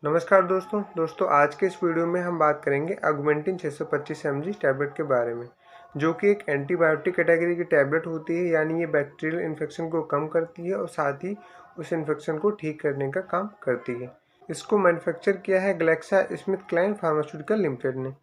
नमस्कार दोस्तों आज के इस वीडियो में हम बात करेंगे ऑगमेंटिन 625 mg टैबलेट के बारे में, जो कि एक एंटीबायोटिक कैटेगरी की टैबलेट होती है। यानी ये बैक्टीरियल इन्फेक्शन को कम करती है और साथ ही उस इन्फेक्शन को ठीक करने का काम करती है। इसको मैन्युफैक्चर किया है ग्लैक्सोस्मिथक्लाइन फार्मास्यूटिकल लिमिटेड ने।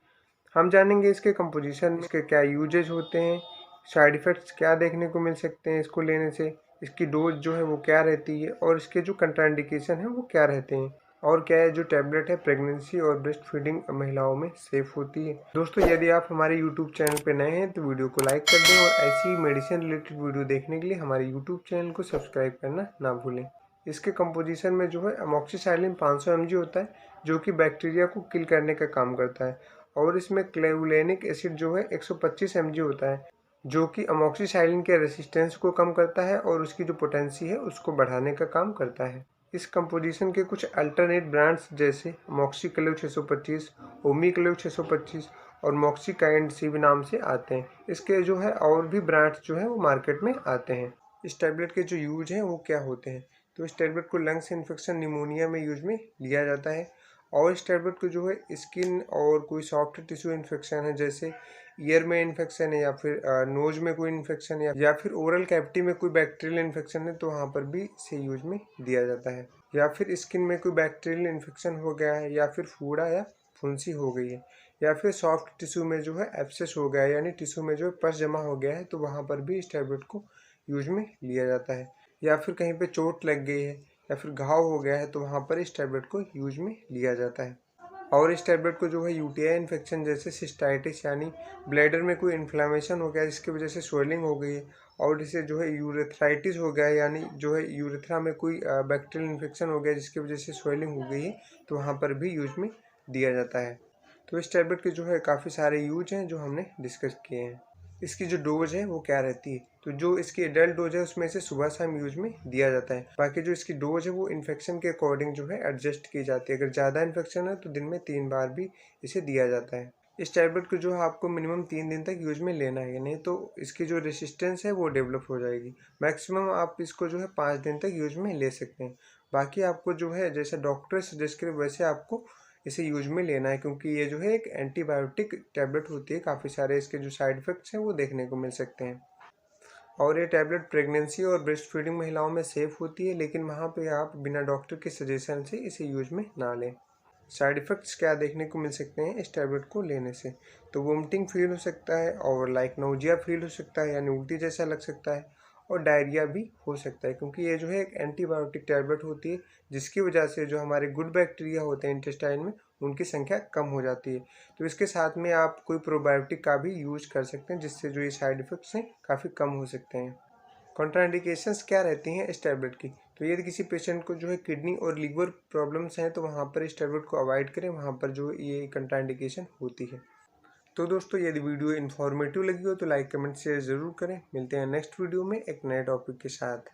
हम जानेंगे इसके कंपोजिशन में, इसके क्या यूजेज होते हैं, साइड इफ़ेक्ट्स क्या देखने को मिल सकते हैं इसको लेने से, इसकी डोज जो है वो क्या रहती है और इसके जो कंट्राइंडिकेशन है वो क्या रहते हैं, और क्या है जो टैबलेट है प्रेगनेंसी और ब्रेस्ट फीडिंग महिलाओं में सेफ होती है। दोस्तों यदि आप हमारे यूट्यूब चैनल पर नए हैं तो वीडियो को लाइक कर दें और ऐसी मेडिसिन रिलेटेड वीडियो देखने के लिए हमारे यूट्यूब चैनल को सब्सक्राइब करना ना भूलें। इसके कंपोजिशन में जो है अमोक्सिसिलिन 500 mg होता है, जो कि बैक्टीरिया को किल करने का काम करता है। और इसमें क्लेवुलेनिक एसिड जो है 125 mg होता है, जो कि अमोक्सिसिलिन के रेसिस्टेंस को कम करता है और उसकी जो पोटेंसी है उसको बढ़ाने का काम करता है। इस कंपोजिशन के कुछ अल्टरनेट ब्रांड्स जैसे मॉक्सिक्लेव 625, ओमिक्लेव 625 और मॉक्सिकाइंड सी भी नाम से आते हैं। इसके जो है और भी ब्रांड्स जो है वो मार्केट में आते हैं। इस टैबलेट के जो यूज हैं वो क्या होते हैं, तो इस टैबलेट को लंग्स इन्फेक्शन निमोनिया में यूज में लिया जाता है। और इस टैबलेट को जो है स्किन और कोई सॉफ्ट टिश्यू इन्फेक्शन है, जैसे ईयर में इन्फेक्शन है या फिर नोज में कोई इन्फेक्शन है या फिर ओरल कैविटी में कोई बैक्टीरियल इन्फेक्शन है, तो वहाँ पर भी इसे यूज में दिया जाता है। या फिर स्किन में कोई बैक्टीरियल इन्फेक्शन हो गया है या फिर फूड़ा या फुंसी हो गई है या फिर सॉफ्ट टिश्यू में जो है एब्सेस हो गया है, यानी टिश्यू में जो है पस जमा हो गया है, तो वहाँ पर भी इस टैबलेट को यूज में लिया जाता है। या फिर कहीं पे चोट लग गई है या फिर घाव हो गया है, तो वहाँ पर इस टैबलेट को यूज में लिया जाता है। और इस टैबलेट को जो है यूटीआई इन्फेक्शन जैसे सिस्टाइटिस यानी ब्लैडर में कोई इन्फ्लामेशन हो गया है जिसकी वजह से स्वेलिंग हो गई है, और इसे जो है यूरेथ्राइटिस हो गया है, यानी जो है यूरेथ्रा में कोई बैक्टीरियल इन्फेक्शन हो गया है जिसकी वजह से स्वेलिंग हो गई है, तो वहाँ पर भी यूज में दिया जाता है। तो इस टैबलेट के जो है काफ़ी सारे यूज हैं जो हमने डिस्कस किए हैं। इसकी जो डोज है वो क्या रहती है, तो जो इसकी एडल्ट डोज है उसमें से सुबह शाम यूज में दिया जाता है। बाकी जो इसकी डोज है वो इन्फेक्शन के अकॉर्डिंग जो है एडजस्ट की जाती है। अगर ज़्यादा इन्फेक्शन है तो दिन में 3 बार भी इसे दिया जाता है। इस टैबलेट को जो है आपको मिनिमम 3 दिन तक यूज में लेना है, नहीं तो इसकी जो रेसिस्टेंस है वो डेवलप हो जाएगी। मैक्सिमम आप इसको जो है 5 दिन तक यूज में ले सकते हैं। बाकी आपको जो है जैसे डॉक्टर सजेस्ट करे वैसे आपको इसे यूज में लेना है, क्योंकि ये जो है एक एंटीबायोटिक टैबलेट होती है। काफ़ी सारे इसके जो साइड इफ़ेक्ट्स हैं वो देखने को मिल सकते हैं। और ये टैबलेट प्रेगनेंसी और ब्रेस्ट फीडिंग महिलाओं में सेफ होती है, लेकिन वहाँ पे आप बिना डॉक्टर के सजेशन से इसे यूज में ना लें। साइड इफ़ेक्ट्स क्या देखने को मिल सकते हैं इस टैबलेट को लेने से, तो वोमिटिंग फील हो सकता है और नोजिया फील हो सकता है, यानी उल्टी जैसा लग सकता है, और डायरिया भी हो सकता है, क्योंकि ये जो है एक एंटीबायोटिक टैबलेट होती है जिसकी वजह से जो हमारे गुड बैक्टीरिया होते हैं इंटेस्टाइन में उनकी संख्या कम हो जाती है। तो इसके साथ में आप कोई प्रोबायोटिक का भी यूज कर सकते हैं, जिससे जो ये साइड इफ़ेक्ट्स हैं काफ़ी कम हो सकते हैं। कॉन्ट्राइंडिकेशंस क्या रहती हैं इस टैबलेट की, तो यदि किसी पेशेंट को जो है किडनी और लीवर प्रॉब्लम्स हैं तो वहाँ पर इस टैबलेट को अवॉइड करें, वहाँ पर जो ये कंट्राइंडिकेशन होती है। तो दोस्तों यदि वीडियो इन्फॉर्मेटिव लगी हो तो लाइक कमेंट शेयर ज़रूर करें। मिलते हैं नेक्स्ट वीडियो में एक नए टॉपिक के साथ।